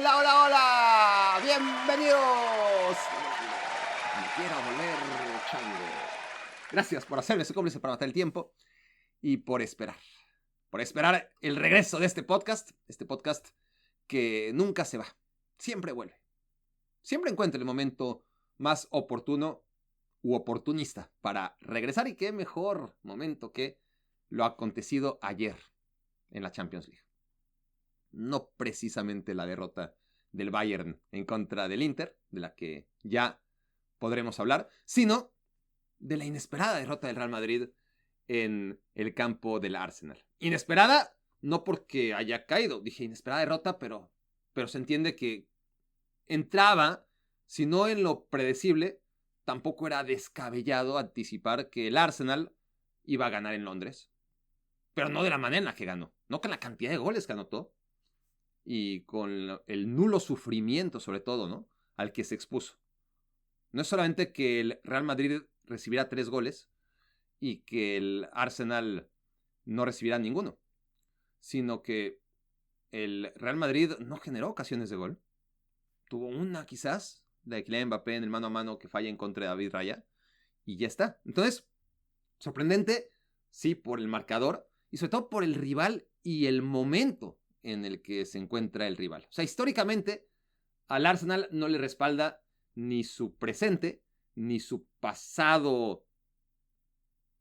Hola, hola, hola. Bienvenidos. Me quiero volver chango. Gracias por hacerme su cómplice para matar el tiempo y por esperar. Por esperar el regreso de este podcast. Este podcast que nunca se va. Siempre vuelve. Siempre encuentra el momento más oportuno u oportunista para regresar. Y qué mejor momento que lo acontecido ayer en la Champions League. No precisamente la derrota del Bayern en contra del Inter, de la que ya podremos hablar, sino de la inesperada derrota del Real Madrid en el campo del Arsenal. Inesperada, no porque haya caído, dije inesperada derrota, pero se entiende que entraba, si no en lo predecible, tampoco era descabellado anticipar que el Arsenal iba a ganar en Londres. Pero no de la manera en la que ganó, no con la cantidad de goles que anotó, y con el nulo sufrimiento, sobre todo, ¿no?, al que se expuso. No es solamente que el Real Madrid recibiera 3 goles y que el Arsenal no recibiera ninguno, sino que el Real Madrid no generó ocasiones de gol. Tuvo una, quizás, la de Kylian Mbappé en el mano a mano que falla en contra de David Raya, y ya está. Entonces, sorprendente, sí, por el marcador y sobre todo por el rival y el momento en el que se encuentra el rival. O sea, históricamente al Arsenal no le respalda ni su presente, ni su pasado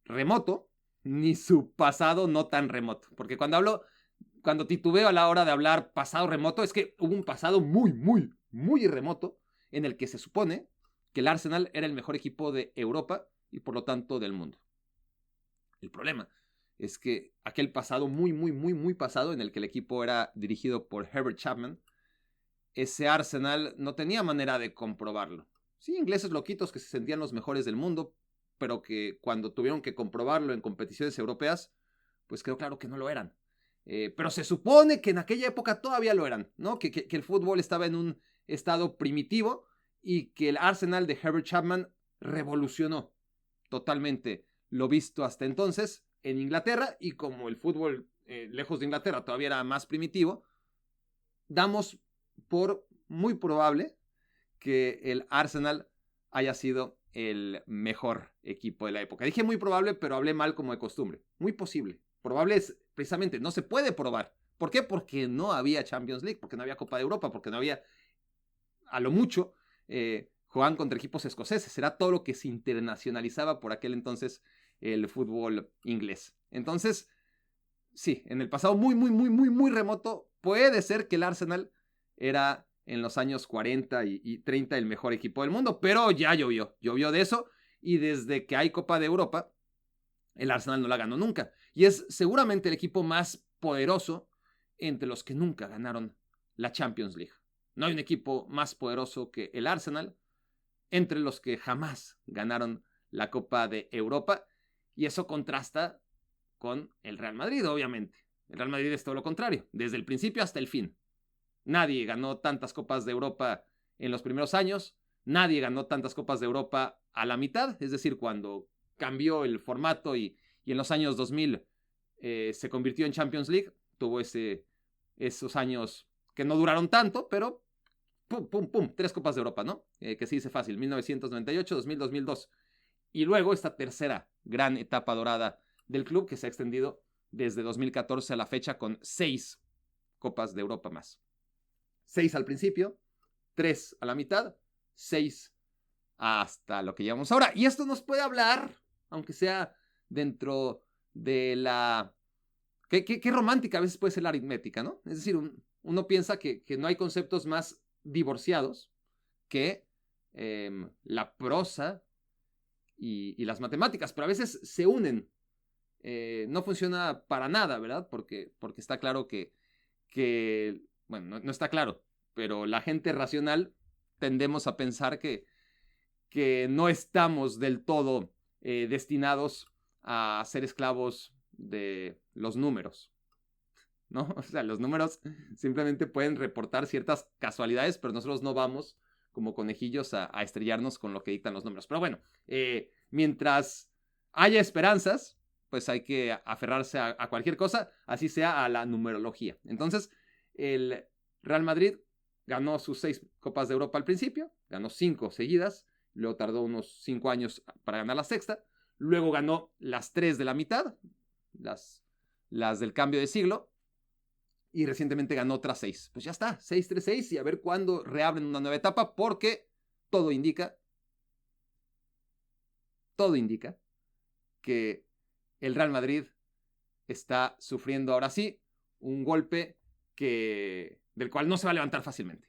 remoto, ni su pasado no tan remoto. Porque cuando titubeo a la hora de hablar pasado remoto, es que hubo un pasado muy, muy, muy remoto en el que se supone que el Arsenal era el mejor equipo de Europa y por lo tanto del mundo. El problema es que aquel pasado muy, muy, muy, muy pasado en el que el equipo era dirigido por Herbert Chapman, ese Arsenal no tenía manera de comprobarlo. Sí, ingleses loquitos que se sentían los mejores del mundo, pero que cuando tuvieron que comprobarlo en competiciones europeas, pues quedó claro que no lo eran. Pero se supone que en aquella época todavía lo eran, ¿no? Que el fútbol estaba en un estado primitivo y que el Arsenal de Herbert Chapman revolucionó totalmente lo visto hasta entonces en Inglaterra, y como el fútbol lejos de Inglaterra todavía era más primitivo, damos por muy probable que el Arsenal haya sido el mejor equipo de la época. Dije muy probable, pero hablé mal como de costumbre. Muy posible. Probable es precisamente, no se puede probar. ¿Por qué? Porque no había Champions League, porque no había Copa de Europa, porque no había, a lo mucho, jugaban contra equipos escoceses. Era todo lo que se internacionalizaba por aquel entonces el fútbol inglés. Entonces, sí, en el pasado muy, muy, muy, muy, muy remoto, puede ser que el Arsenal era en los años 40 y 30 el mejor equipo del mundo, pero ya llovió de eso, y desde que hay Copa de Europa, el Arsenal no la ganó nunca, y es seguramente el equipo más poderoso entre los que nunca ganaron la Champions League. No hay un equipo más poderoso que el Arsenal entre los que jamás ganaron la Copa de Europa, y eso contrasta con el Real Madrid, obviamente. El Real Madrid es todo lo contrario, desde el principio hasta el fin. Nadie ganó tantas Copas de Europa en los primeros años, nadie ganó tantas Copas de Europa a la mitad, es decir, cuando cambió el formato y en los años 2000 se convirtió en Champions League, tuvo esos años que no duraron tanto, pero pum, pum, pum, 3 Copas de Europa, ¿no? Que se dice fácil, 1998, 2000, 2002. Y luego esta tercera gran etapa dorada del club que se ha extendido desde 2014 a la fecha con 6 Copas de Europa más. 6 al principio, 3 a la mitad, 6 hasta lo que llevamos ahora. Y esto nos puede hablar, aunque sea dentro de la... Qué romántica a veces puede ser la aritmética, ¿no? Es decir, uno piensa que no hay conceptos más divorciados que la prosa y las matemáticas, pero a veces se unen. No funciona para nada, ¿verdad? Porque está claro que bueno, no está claro, pero la gente racional tendemos a pensar que no estamos del todo destinados a ser esclavos de los números, ¿no? O sea, los números simplemente pueden reportar ciertas casualidades, pero nosotros no vamos como conejillos a estrellarnos con lo que dictan los números. Pero bueno, mientras haya esperanzas, pues hay que aferrarse a cualquier cosa, así sea a la numerología. Entonces, el Real Madrid ganó sus 6 Copas de Europa al principio, ganó 5 seguidas, luego tardó unos 5 años para ganar la sexta, luego ganó las 3 de la mitad, las del cambio de siglo, y recientemente ganó otras 6. Pues ya está, 6-3-6, y a ver cuándo reabren una nueva etapa, porque todo indica que el Real Madrid está sufriendo ahora sí un golpe del cual no se va a levantar fácilmente.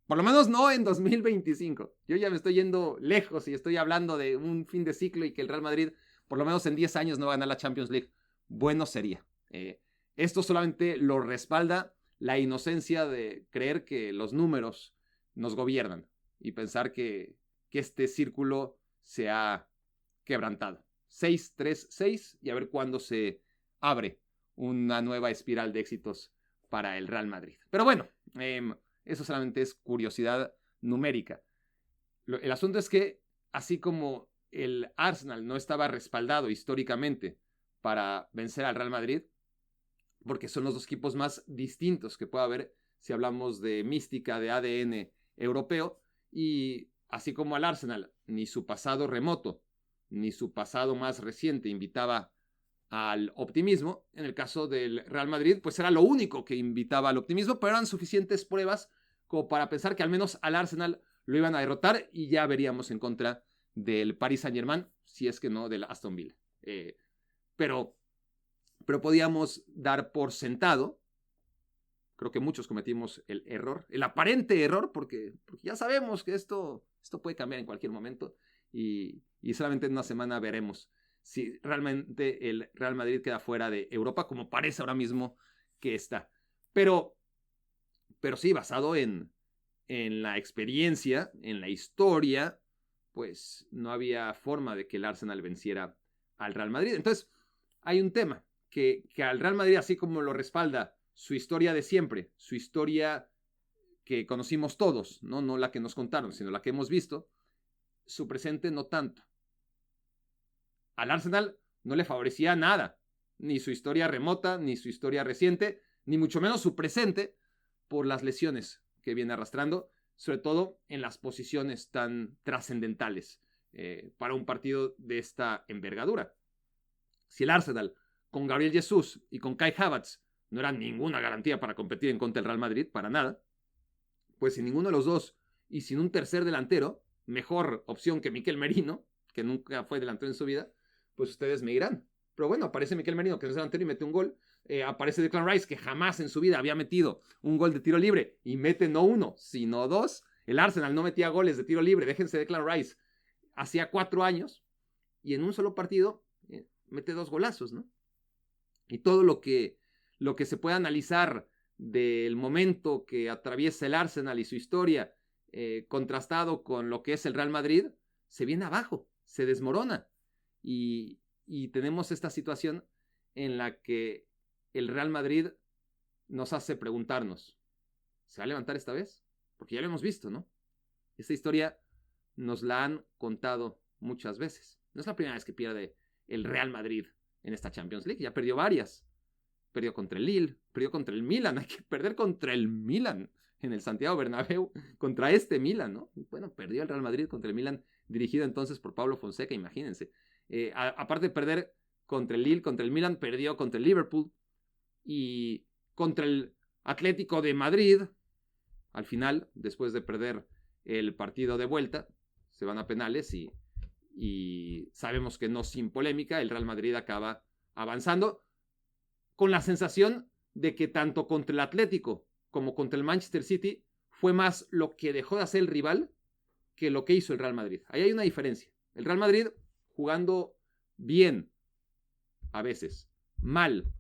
Por lo menos no en 2025. Yo ya me estoy yendo lejos y estoy hablando de un fin de ciclo y que el Real Madrid por lo menos en 10 años no va a ganar la Champions League. Bueno sería. Esto solamente lo respalda la inocencia de creer que los números nos gobiernan y pensar que este círculo se ha quebrantado. 6-3-6 y a ver cuándo se abre una nueva espiral de éxitos para el Real Madrid. Pero bueno, eso solamente es curiosidad numérica. El asunto es que, así como el Arsenal no estaba respaldado históricamente para vencer al Real Madrid, porque son los dos equipos más distintos que puede haber si hablamos de mística, de ADN europeo, y así como al Arsenal, ni su pasado remoto, ni su pasado más reciente invitaba al optimismo, en el caso del Real Madrid, pues era lo único que invitaba al optimismo, pero eran suficientes pruebas como para pensar que al menos al Arsenal lo iban a derrotar y ya veríamos en contra del Paris Saint-Germain, si es que no del Aston Villa. Pero podíamos dar por sentado, creo que muchos cometimos el error, el aparente error, porque ya sabemos que esto puede cambiar en cualquier momento y solamente en una semana veremos si realmente el Real Madrid queda fuera de Europa, como parece ahora mismo que está. Pero sí, basado en la experiencia, en la historia, pues no había forma de que el Arsenal venciera al Real Madrid. Entonces, hay un tema, que al Real Madrid, así como lo respalda su historia de siempre, su historia que conocimos todos, no la que nos contaron, sino la que hemos visto, su presente no tanto. Al Arsenal no le favorecía nada, ni su historia remota, ni su historia reciente, ni mucho menos su presente, por las lesiones que viene arrastrando, sobre todo en las posiciones tan trascendentales para un partido de esta envergadura. Si el Arsenal, con Gabriel Jesús y con Kai Havertz, no era ninguna garantía para competir en contra del Real Madrid, para nada, pues sin ninguno de los dos y sin un tercer delantero, mejor opción que Mikel Merino, que nunca fue delantero en su vida, pues ustedes me dirán. Pero bueno, aparece Mikel Merino, que no es delantero y mete un gol. Aparece Declan Rice, que jamás en su vida había metido un gol de tiro libre y mete no uno, sino dos. El Arsenal no metía goles de tiro libre, déjense de Declan Rice, hacía 4 años y en un solo partido mete 2 golazos, ¿no? Y todo lo que se puede analizar del momento que atraviesa el Arsenal y su historia, contrastado con lo que es el Real Madrid, se viene abajo, se desmorona. Y tenemos esta situación en la que el Real Madrid nos hace preguntarnos, ¿se va a levantar esta vez? Porque ya lo hemos visto, ¿no? Esta historia nos la han contado muchas veces. No es la primera vez que pierde el Real Madrid en esta Champions League, ya perdió varias. Perdió contra el Lille, perdió contra el Milan, hay que perder contra el Milan en el Santiago Bernabéu, contra este Milan, ¿no? Bueno, perdió el Real Madrid contra el Milan, dirigido entonces por Pablo Fonseca, imagínense. Aparte de perder contra el Lille, contra el Milan, perdió contra el Liverpool y contra el Atlético de Madrid. Al final, después de perder el partido de vuelta, se van a penales y sabemos que no sin polémica, el Real Madrid acaba avanzando con la sensación de que tanto contra el Atlético como contra el Manchester City fue más lo que dejó de hacer el rival que lo que hizo el Real Madrid. Ahí hay una diferencia. El Real Madrid jugando bien a veces, mal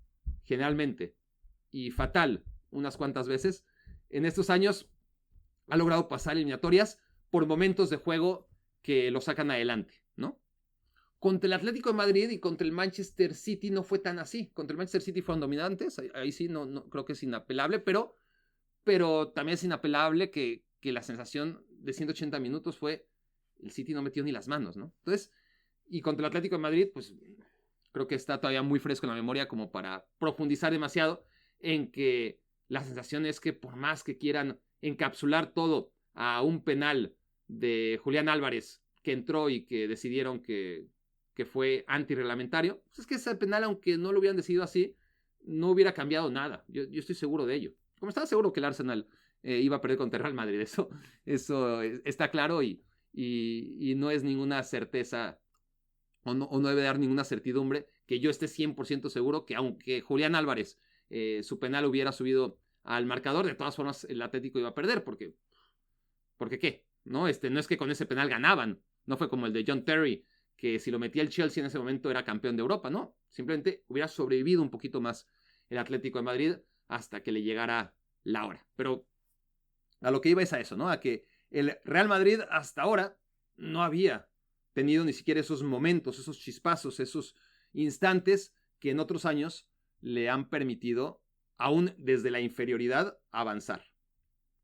generalmente y fatal unas cuantas veces, en estos años ha logrado pasar eliminatorias por momentos de juego que lo sacan adelante, ¿no? Contra el Atlético de Madrid y contra el Manchester City no fue tan así. Contra el Manchester City fueron dominantes, ahí sí no creo que es inapelable, pero también es inapelable que la sensación de 180 minutos fue el City no metió ni las manos, ¿no? Entonces, y contra el Atlético de Madrid, pues creo que está todavía muy fresco en la memoria como para profundizar demasiado en que la sensación es que por más que quieran encapsular todo a un penal de Julián Álvarez que entró y que decidieron que fue antirreglamentario, pues es que ese penal, aunque no lo hubieran decidido así, no hubiera cambiado nada. Yo estoy seguro de ello. Como estaba seguro que el Arsenal iba a perder contra el Real Madrid, eso está claro y no es ninguna certeza o no debe dar ninguna certidumbre que yo esté 100% seguro que aunque Julián Álvarez su penal hubiera subido al marcador, de todas formas el Atlético iba a perder porque ¿qué? No es que con ese penal ganaban, no fue como el de John Terry que si lo metía el Chelsea en ese momento era campeón de Europa, no, simplemente hubiera sobrevivido un poquito más el Atlético de Madrid hasta que le llegara la hora. Pero a lo que iba es a eso, ¿no? A que el Real Madrid hasta ahora no había tenido ni siquiera esos momentos, esos chispazos, esos instantes que en otros años le han permitido, aún desde la inferioridad, avanzar.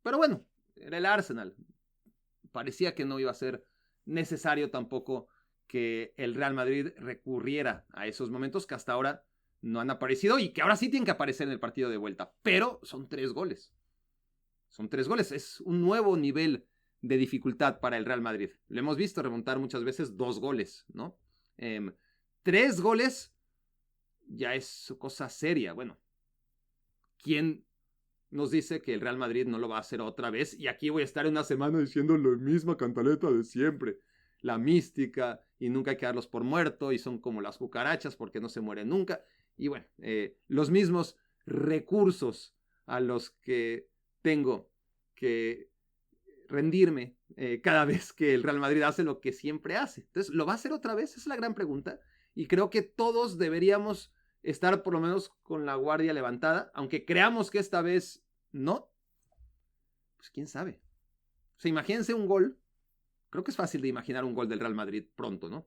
Pero bueno, era el Arsenal. Parecía que no iba a ser necesario tampoco que el Real Madrid recurriera a esos momentos que hasta ahora no han aparecido y que ahora sí tienen que aparecer en el partido de vuelta. Pero son 3 goles. Son 3 goles. Es un nuevo nivel de dificultad para el Real Madrid. Lo hemos visto remontar muchas veces 2 goles, ¿no? 3 goles ya es cosa seria. Bueno, ¿quién nos dice que el Real Madrid no lo va a hacer otra vez? Y aquí voy a estar una semana diciendo la misma cantaleta de siempre. La mística, y nunca hay que darlos por muerto, y son como las cucarachas porque no se mueren nunca. Y bueno, los mismos recursos a los que tengo que rendirme cada vez que el Real Madrid hace lo que siempre hace. Entonces, ¿lo va a hacer otra vez? Esa es la gran pregunta. Y creo que todos deberíamos estar por lo menos con la guardia levantada, aunque creamos que esta vez no. Pues quién sabe. O sea, imagínense un gol. Creo que es fácil de imaginar un gol del Real Madrid pronto, ¿no?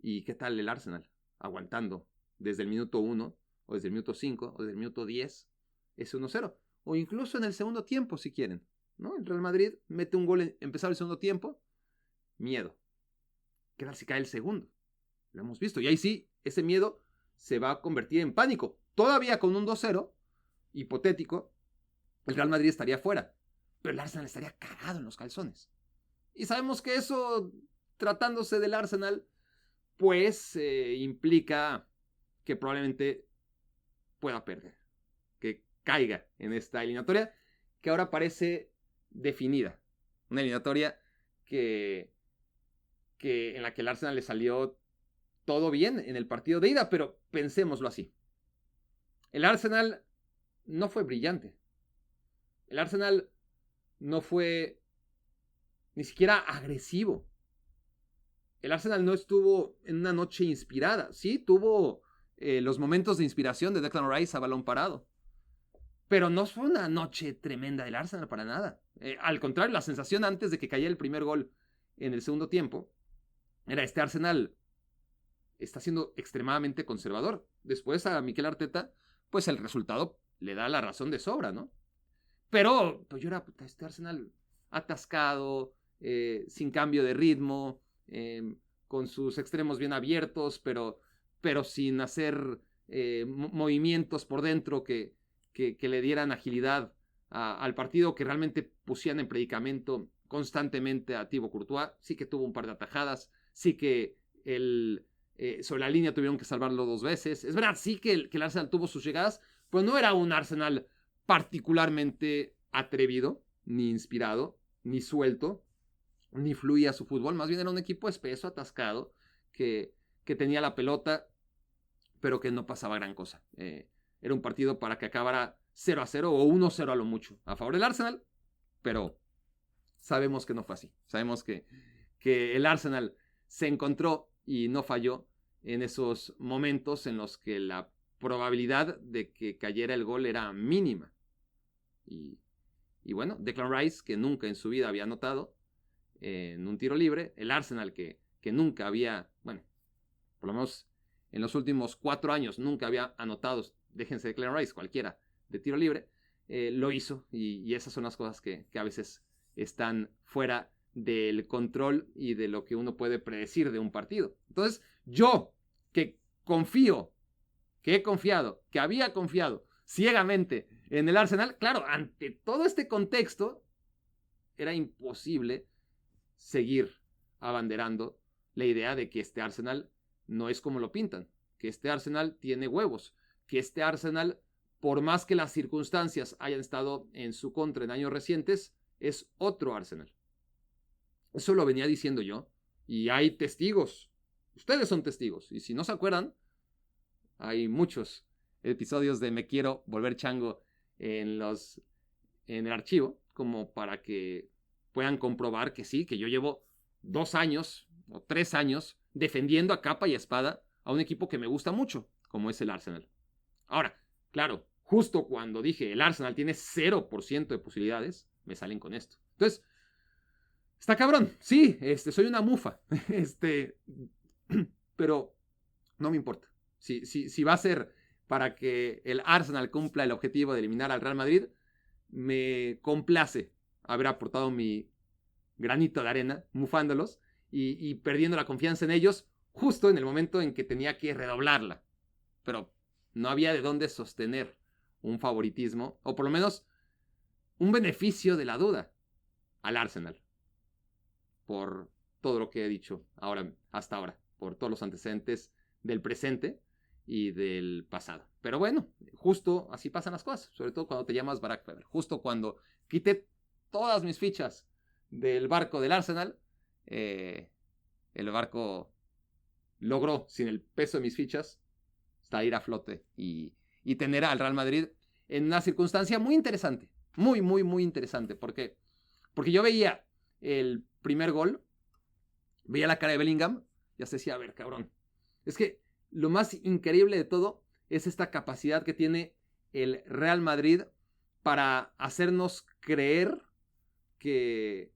¿Y qué tal el Arsenal? Aguantando desde el minuto 1, o desde el minuto 5, o desde el minuto 10, ese 1-0. O incluso en el segundo tiempo, si quieren, ¿no? El Real Madrid mete un gol en empezar el segundo tiempo. Miedo. ¿Qué tal si cae el segundo? Lo hemos visto. Y ahí sí, ese miedo se va a convertir en pánico. Todavía con un 2-0, hipotético, el Real Madrid estaría fuera. Pero el Arsenal estaría cagado en los calzones. Y sabemos que eso, tratándose del Arsenal, pues implica que probablemente pueda perder. Que caiga en esta eliminatoria que ahora parece definida. Una eliminatoria que en la que el Arsenal le salió todo bien en el partido de ida, pero pensémoslo así. El Arsenal no fue brillante. El Arsenal no fue ni siquiera agresivo. El Arsenal no estuvo en una noche inspirada. Sí, tuvo los momentos de inspiración de Declan Rice a balón parado. Pero no fue una noche tremenda del Arsenal para nada. Al contrario, la sensación antes de que cayera el primer gol en el segundo tiempo era este Arsenal está siendo extremadamente conservador. Después a Mikel Arteta, pues el resultado le da la razón de sobra, ¿no? Pero pues yo era este Arsenal atascado, sin cambio de ritmo, con sus extremos bien abiertos, pero sin hacer movimientos por dentro que le dieran agilidad al partido, que realmente pusieran en predicamento constantemente a Thibaut Courtois. Sí que tuvo un par de atajadas, sí que sobre la línea tuvieron que salvarlo 2 veces. Es verdad, sí que el Arsenal tuvo sus llegadas, pero no era un Arsenal particularmente atrevido, ni inspirado, ni suelto, ni fluía su fútbol. Más bien era un equipo espeso, atascado, que tenía la pelota, pero que no pasaba gran cosa. Era un partido para que acabara 0-0 o 1-0 a lo mucho a favor del Arsenal, pero sabemos que no fue así. Sabemos que el Arsenal se encontró y no falló en esos momentos en los que la probabilidad de que cayera el gol era mínima. Y bueno, Declan Rice, que nunca en su vida había anotado en un tiro libre, el Arsenal que nunca había, bueno, por lo menos en los últimos 4 años nunca había anotado, déjense Declan Rice, cualquiera, de tiro libre, lo hizo, y esas son las cosas que a veces están fuera del control y de lo que uno puede predecir de un partido. Entonces, yo que confío, que he confiado, que había confiado ciegamente en el Arsenal, claro, ante todo este contexto, era imposible seguir abanderando la idea de que este Arsenal no es como lo pintan, que este Arsenal tiene huevos, que este Arsenal, por más que las circunstancias hayan estado en su contra en años recientes, es otro Arsenal. Eso lo venía diciendo yo, y hay testigos. Ustedes son testigos, y si no se acuerdan, hay muchos episodios de Me Quiero Volver Chango en el archivo, como para que puedan comprobar que sí, que yo llevo 2 años o 3 años defendiendo a capa y espada a un equipo que me gusta mucho, como es el Arsenal. Ahora, claro, justo cuando dije el Arsenal tiene 0% de posibilidades, me salen con esto. Entonces, está cabrón. Sí, soy una mufa. Pero no me importa. Si va a ser para que el Arsenal cumpla el objetivo de eliminar al Real Madrid, me complace haber aportado mi granito de arena, mufándolos y perdiendo la confianza en ellos justo en el momento en que tenía que redoblarla. Pero no había de dónde sostener un favoritismo, o por lo menos un beneficio de la duda al Arsenal, por todo lo que he dicho hasta ahora, por todos los antecedentes del presente y del pasado. Pero bueno, justo así pasan las cosas, sobre todo cuando te llamas Barack Feber. Justo cuando quité todas mis fichas del barco del Arsenal, el barco logró, sin el peso de mis fichas, salir a flote y tener al Real Madrid en una circunstancia muy interesante, muy, muy, muy interesante, porque yo veía el primer gol, veía la cara de Bellingham, ya se decía, a ver, cabrón, es que lo más increíble de todo es esta capacidad que tiene el Real Madrid para hacernos creer que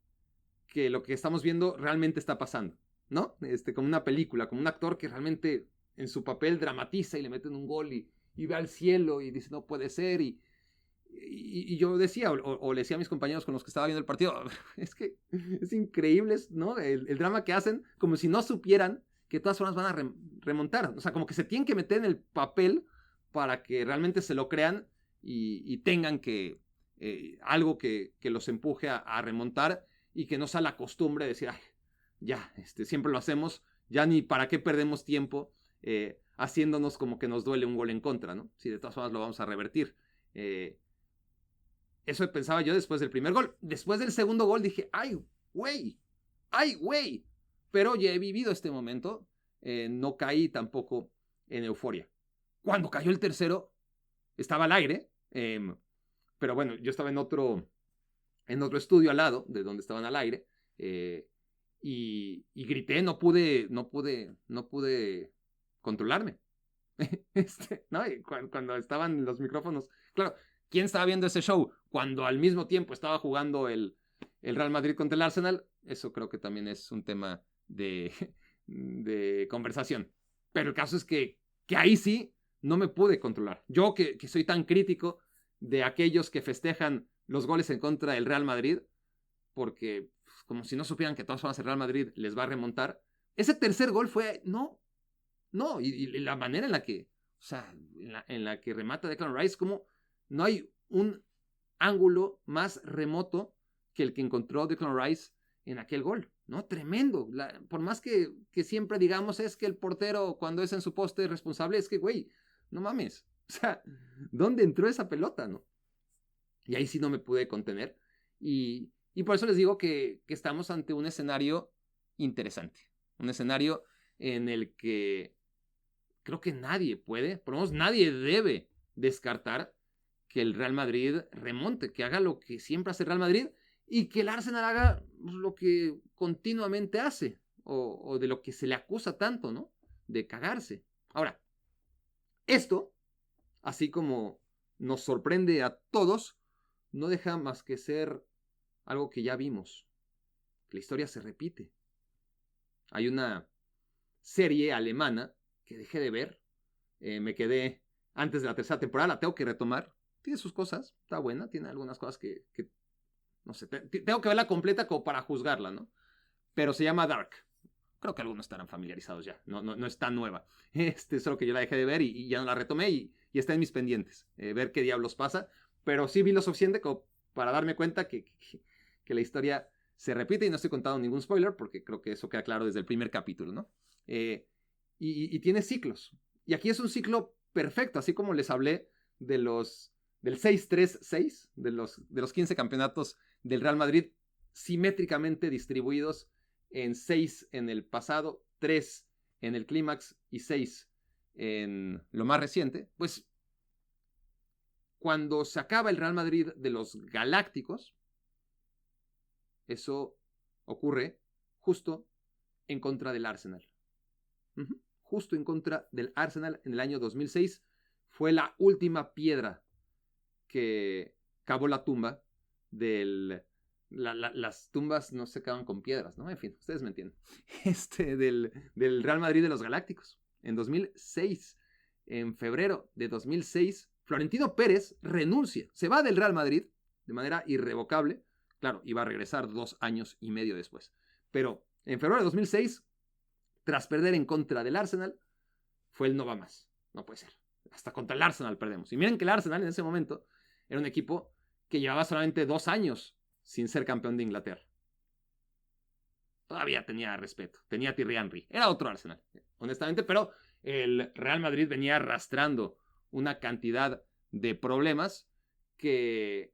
lo que estamos viendo realmente está pasando, ¿no? Como una película, como un actor que realmente en su papel dramatiza y le meten un gol y ve al cielo y dice, no puede ser, y yo decía, o le decía a mis compañeros con los que estaba viendo el partido, es que es increíble, ¿no? El drama que hacen, como si no supieran que de todas formas van a remontar. O sea, como que se tienen que meter en el papel para que realmente se lo crean y tengan que algo que los empuje a remontar y que no sea la costumbre de decir, ay, ya, siempre lo hacemos, ya ni para qué perdemos tiempo haciéndonos como que nos duele un gol en contra, ¿no? Si de todas formas lo vamos a revertir. Eso pensaba yo después del primer gol. Después del segundo gol dije, ¡ay, güey! ¡Ay, güey! Pero ya he vivido este momento. No caí tampoco en euforia. Cuando cayó el tercero, estaba al aire. Pero bueno, yo estaba en otro estudio al lado de donde estaban al aire. Y grité, no pude controlarme. ¿No? Cuando estaban los micrófonos. Claro, ¿quién estaba viendo ese show? Cuando al mismo tiempo estaba jugando el Real Madrid contra el Arsenal. Eso creo que también es un tema de conversación. Pero el caso es que ahí sí no me pude controlar. Yo que soy tan crítico de aquellos que festejan los goles en contra del Real Madrid, porque como si no supieran que todas formas el Real Madrid les va a remontar. Ese tercer gol fue, no, y la manera en la que, o sea, en la que remata Declan Rice, como no hay un ángulo más remoto que el que encontró Declan Rice en aquel gol, ¿no? Tremendo. Por más que siempre digamos es que el portero cuando es en su poste es responsable, es que, güey, no mames. O sea, ¿dónde entró esa pelota, no? Y ahí sí no me pude contener. Y por eso les digo que estamos ante un escenario interesante. Un escenario en el que creo que nadie puede, por lo menos nadie debe descartar que el Real Madrid remonte, que haga lo que siempre hace el Real Madrid y que el Arsenal haga lo que continuamente hace o de lo que se le acusa tanto, ¿no? De cagarse. Ahora, esto, así como nos sorprende a todos, no deja más que ser algo que ya vimos. La historia se repite. Hay una serie alemana que dejé de ver. Me quedé antes de la tercera temporada, la tengo que retomar. Tiene sus cosas, está buena, tiene algunas cosas que no sé, tengo que verla completa como para juzgarla, ¿no? Pero se llama Dark. Creo que algunos estarán familiarizados ya, no es tan nueva. Solo que yo la dejé de ver y ya no la retomé y está en mis pendientes, ver qué diablos pasa, pero sí vi lo suficiente como para darme cuenta que la historia se repite y no estoy contando ningún spoiler porque creo que eso queda claro desde el primer capítulo, ¿no? Y tiene ciclos. Y aquí es un ciclo perfecto, así como les hablé del 6-3-6, de los 15 campeonatos del Real Madrid, simétricamente distribuidos en 6 en el pasado, 3 en el clímax y 6 en lo más reciente. Pues cuando se acaba el Real Madrid de los Galácticos, eso ocurre justo en contra del Arsenal. Justo en contra del Arsenal en el año 2006. Fue la última piedra que cavó la tumba del... las tumbas no se cavan con piedras, ¿no? En fin, ustedes me entienden. Del Real Madrid de los Galácticos. En 2006, en febrero de 2006, Florentino Pérez renuncia. Se va del Real Madrid de manera irrevocable. Claro, iba a regresar 2 años y medio después. Pero en febrero de 2006, tras perder en contra del Arsenal, fue el no va más. No puede ser. Hasta contra el Arsenal perdemos. Y miren que el Arsenal en ese momento era un equipo que llevaba solamente 2 años sin ser campeón de Inglaterra. Todavía tenía respeto. Tenía a Thierry Henry. Era otro Arsenal, honestamente, pero el Real Madrid venía arrastrando una cantidad de problemas que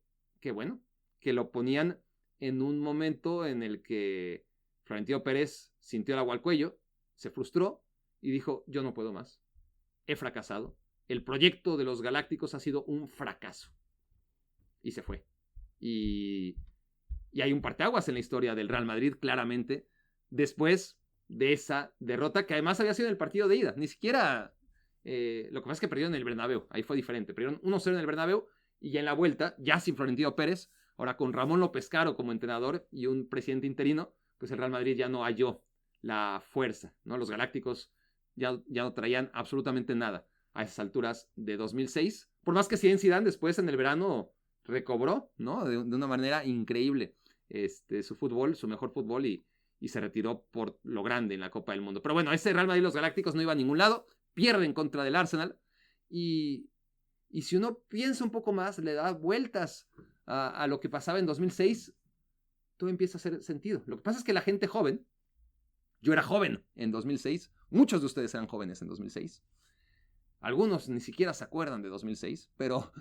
lo ponían en un momento en el que Florentino Pérez sintió el agua al cuello, se frustró y dijo, yo no puedo más. He fracasado. El proyecto de los Galácticos ha sido un fracaso. Y se fue. Y hay un parteaguas en la historia del Real Madrid, claramente, después de esa derrota, que además había sido en el partido de ida. Ni siquiera... lo que pasa es que perdieron en el Bernabéu. Ahí fue diferente. Perdieron 1-0 en el Bernabéu y ya en la vuelta, ya sin Florentino Pérez, ahora con Ramón López Caro como entrenador y un presidente interino, pues el Real Madrid ya no halló la fuerza, ¿no? Los Galácticos ya no traían absolutamente nada a esas alturas de 2006. Por más que Zidane después en el verano recobró, ¿no? De una manera increíble su fútbol, su mejor fútbol y se retiró por lo grande en la Copa del Mundo. Pero bueno, ese Real Madrid y los Galácticos no iba a ningún lado, pierden contra del Arsenal y si uno piensa un poco más, le da vueltas a lo que pasaba en 2006, todo empieza a hacer sentido. Lo que pasa es que la gente joven, yo era joven en 2006, muchos de ustedes eran jóvenes en 2006, algunos ni siquiera se acuerdan de 2006, pero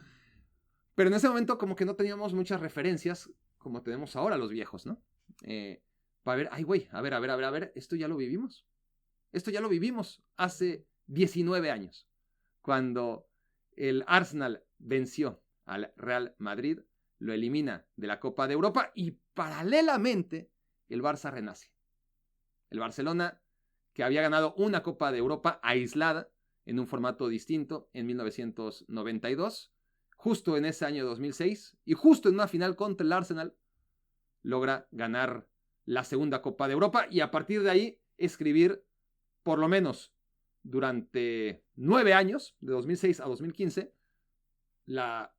en ese momento como que no teníamos muchas referencias como tenemos ahora los viejos, ¿no? Para ver, ay güey, a ver, esto ya lo vivimos. Esto ya lo vivimos hace 19 años, cuando el Arsenal venció al Real Madrid, lo elimina de la Copa de Europa y paralelamente el Barça renace. El Barcelona, que había ganado una Copa de Europa aislada en un formato distinto en 1992, justo en ese año 2006 y justo en una final contra el Arsenal, logra ganar la segunda Copa de Europa y a partir de ahí escribir por lo menos durante 9 años, de 2006 a 2015, la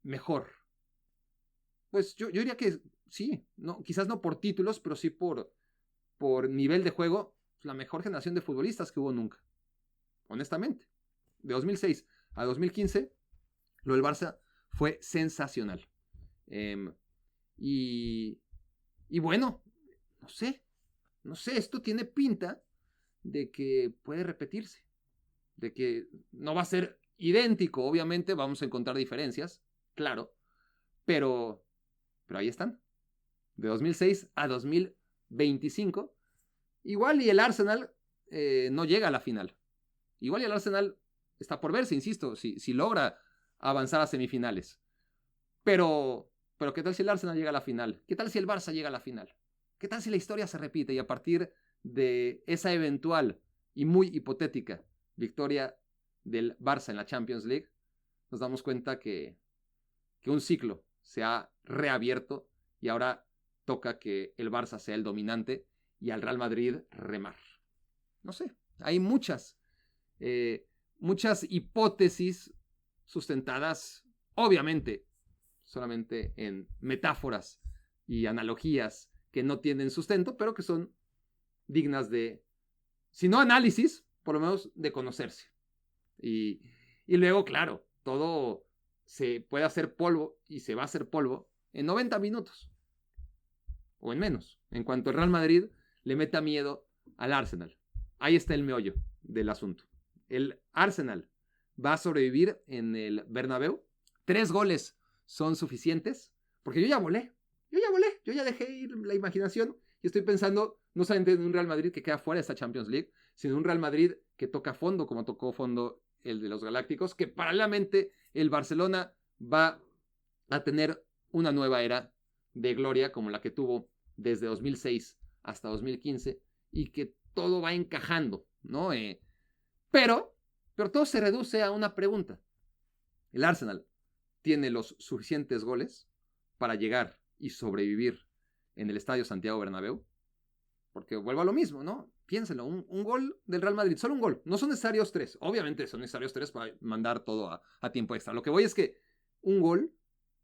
mejor. Pues yo diría que sí, no, quizás no por títulos, pero sí por nivel de juego, la mejor generación de futbolistas que hubo nunca. Honestamente. De 2006 a 2015, lo del Barça fue sensacional. Y bueno, no sé, esto tiene pinta de que puede repetirse, de que no va a ser idéntico, obviamente vamos a encontrar diferencias, claro, pero ahí están, de 2006 a 2025, igual y el Arsenal no llega a la final, igual y el Arsenal está por verse, insisto, si logra avanzar a semifinales, pero ¿qué tal si el Arsenal llega a la final? ¿Qué tal si el Barça llega a la final? ¿Qué tal si la historia se repite y a partir de esa eventual y muy hipotética victoria del Barça en la Champions League, nos damos cuenta que un ciclo se ha reabierto y ahora toca que el Barça sea el dominante y al Real Madrid remar? No sé, hay muchas hipótesis sustentadas, obviamente, solamente en metáforas y analogías que no tienen sustento, pero que son dignas de, si no análisis, por lo menos de conocerse. Y Y luego, claro, todo se puede hacer polvo y se va a hacer polvo en 90 minutos o en menos. En cuanto el Real Madrid le meta miedo al Arsenal. Ahí está el meollo del asunto. El Arsenal va a sobrevivir en el Bernabéu. 3 goles son suficientes, porque yo ya volé, yo ya dejé ir la imaginación y estoy pensando no solamente en un Real Madrid que queda fuera de esta Champions League, sino en un Real Madrid que toca fondo, como tocó fondo el de los Galácticos, que paralelamente el Barcelona va a tener una nueva era de gloria como la que tuvo desde 2006 hasta 2015 y que todo va encajando, ¿no? Pero todo se reduce a una pregunta. ¿El Arsenal tiene los suficientes goles para llegar y sobrevivir en el Estadio Santiago Bernabéu? Porque vuelvo a lo mismo, ¿no? Piénsenlo, un gol del Real Madrid, solo un gol. No son necesarios 3. Obviamente son necesarios 3 para mandar todo a tiempo extra. Lo que voy es que un gol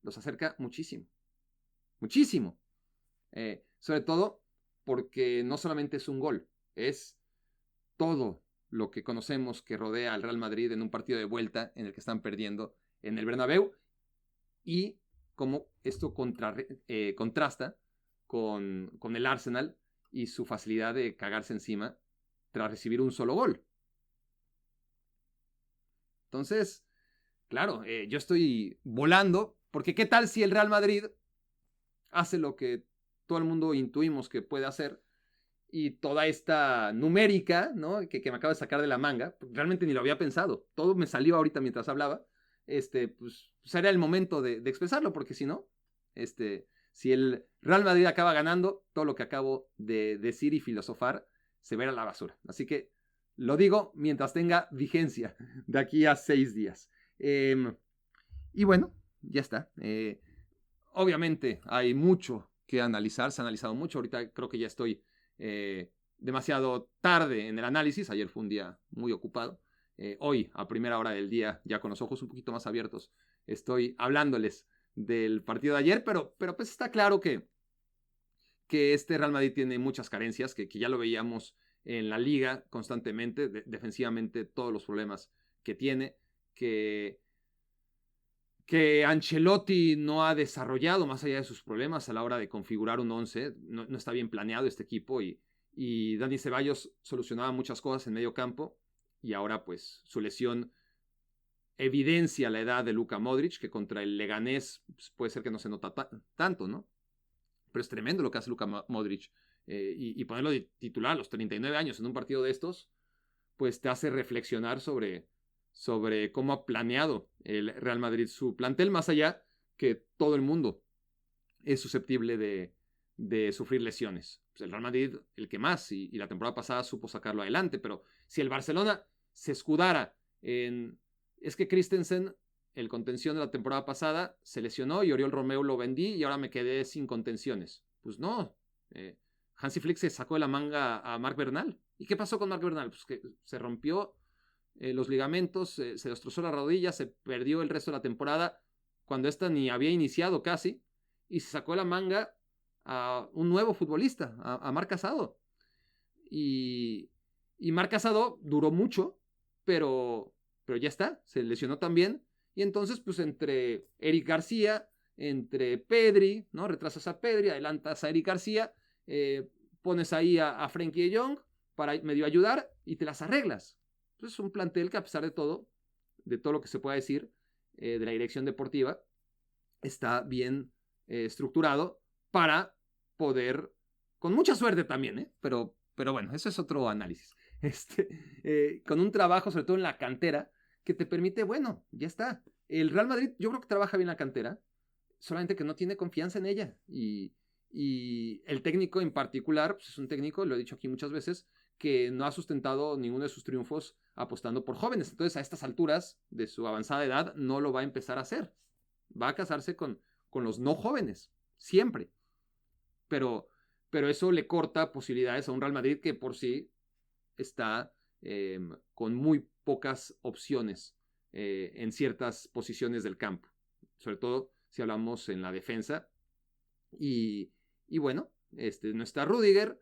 los acerca muchísimo. Muchísimo. Sobre todo porque no solamente es un gol, es todo lo que conocemos que rodea al Real Madrid en un partido de vuelta en el que están perdiendo en el Bernabéu y cómo esto contrasta con el Arsenal y su facilidad de cagarse encima tras recibir un solo gol. Entonces, claro, yo estoy volando, porque ¿qué tal si el Real Madrid hace lo que todo el mundo intuimos que puede hacer y toda esta numérica, ¿no? que me acabo de sacar de la manga, realmente ni lo había pensado, todo me salió ahorita mientras hablaba, pues era el momento de expresarlo, porque si no, si el Real Madrid acaba ganando, todo lo que acabo de decir y filosofar se verá a la basura. Así que lo digo mientras tenga vigencia de aquí a 6 días. Y bueno, ya está. Obviamente hay mucho que analizar, se ha analizado mucho, ahorita creo que ya estoy demasiado tarde en el análisis, ayer fue un día muy ocupado, hoy a primera hora del día, ya con los ojos un poquito más abiertos, estoy hablándoles del partido de ayer, pero pues está claro que este Real Madrid tiene muchas carencias, que ya lo veíamos en la liga constantemente, defensivamente todos los problemas que tiene, que Ancelotti no ha desarrollado más allá de sus problemas a la hora de configurar un 11, no está bien planeado este equipo y Dani Ceballos solucionaba muchas cosas en medio campo y ahora pues su lesión evidencia la edad de Luka Modric, que contra el Leganés pues, puede ser que no se nota tanto, ¿no? Pero es tremendo lo que hace Luka Modric y ponerlo de titular a los 39 años en un partido de estos, pues te hace reflexionar sobre cómo ha planeado el Real Madrid su plantel, más allá que todo el mundo es susceptible de sufrir lesiones. Pues el Real Madrid, el que más, y la temporada pasada supo sacarlo adelante, pero si el Barcelona se escudara en... Es que Christensen, el contención de la temporada pasada, se lesionó y Oriol Romeu lo vendí y ahora me quedé sin contenciones. Pues no. Hansi Flick se sacó de la manga a Marc Bernal. ¿Y qué pasó con Marc Bernal? Pues que se rompió los ligamentos, se destrozó la rodilla, se perdió el resto de la temporada cuando esta ni había iniciado casi y se sacó de la manga a un nuevo futbolista, a Marc Casado. Y Marc Casado duró mucho, pero ya está, se lesionó también. Y entonces, pues entre Eric García, entre Pedri, ¿no? Retrasas a Pedri, adelantas a Eric García, pones ahí a Frenkie de Jong para medio ayudar y te las arreglas. Entonces es un plantel que a pesar de todo lo que se pueda decir de la dirección deportiva, está bien estructurado para poder, con mucha suerte también, pero bueno, eso es otro análisis. Con un trabajo, sobre todo en la cantera, que te permite, bueno, ya está. El Real Madrid yo creo que trabaja bien la cantera, solamente que no tiene confianza en ella. Y el técnico en particular, pues es un técnico, lo he dicho aquí muchas veces, que no ha sustentado ninguno de sus triunfos apostando por jóvenes. Entonces, a estas alturas de su avanzada edad, no lo va a empezar a hacer. Va a casarse con los no jóvenes, siempre. Pero eso le corta posibilidades a un Real Madrid que por sí está con muy pocas opciones en ciertas posiciones del campo. Sobre todo si hablamos en la defensa. Y bueno, no está Rüdiger,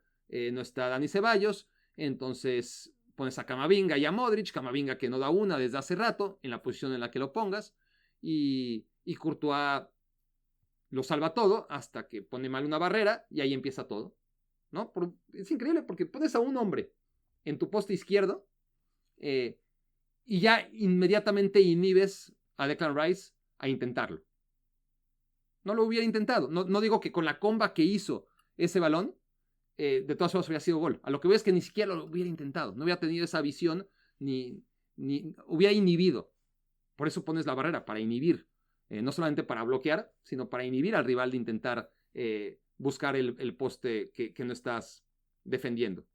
no está Dani Ceballos, entonces pones a Camavinga y a Modric, Camavinga que no da una desde hace rato, en la posición en la que lo pongas, y Courtois lo salva todo hasta que pone mal una barrera y ahí empieza todo, ¿no? Es increíble porque pones a un hombre en tu poste izquierdo y ya inmediatamente inhibes a Declan Rice a intentarlo. No lo hubiera intentado. No digo que con la comba que hizo ese balón, de todas formas hubiera sido gol. A lo que veo es que ni siquiera lo hubiera intentado. No hubiera tenido esa visión ni hubiera inhibido. Por eso pones la barrera, para inhibir. No solamente para bloquear, sino para inhibir al rival de intentar buscar el poste que no estás defendiendo.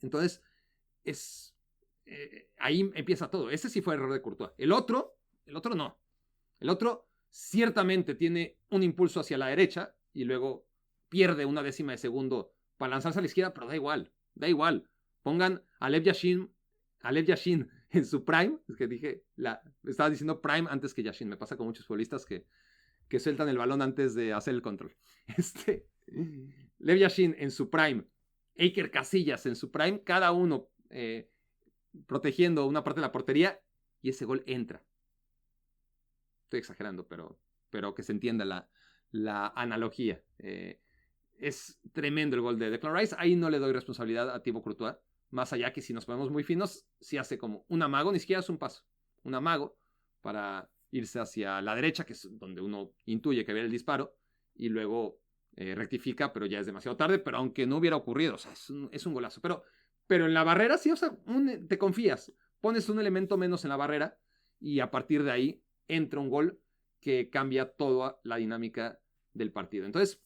Entonces, ahí empieza todo. Ese sí fue error de Courtois. El otro no. El otro ciertamente tiene un impulso hacia la derecha y luego pierde una décima de segundo para lanzarse a la izquierda, pero da igual. Pongan a Lev Yashin en su prime. Es que estaba diciendo prime antes que Yashin. Me pasa con muchos futbolistas que sueltan el balón antes de hacer el control. Lev Yashin en su prime, Iker Casillas en su prime, cada uno protegiendo una parte de la portería, y ese gol entra. Estoy exagerando, pero que se entienda la analogía. Es tremendo el gol de Declan Rice. Ahí no le doy responsabilidad a Thibaut Courtois, más allá que si nos ponemos muy finos, sí hace como un amago, ni siquiera es un paso, un amago para irse hacia la derecha, que es donde uno intuye que viene el disparo, y luego rectifica, pero ya es demasiado tarde. Pero aunque no hubiera ocurrido, o sea, es un golazo. Pero en la barrera sí, o sea, te confías, pones un elemento menos en la barrera y a partir de ahí entra un gol que cambia toda la dinámica del partido. Entonces,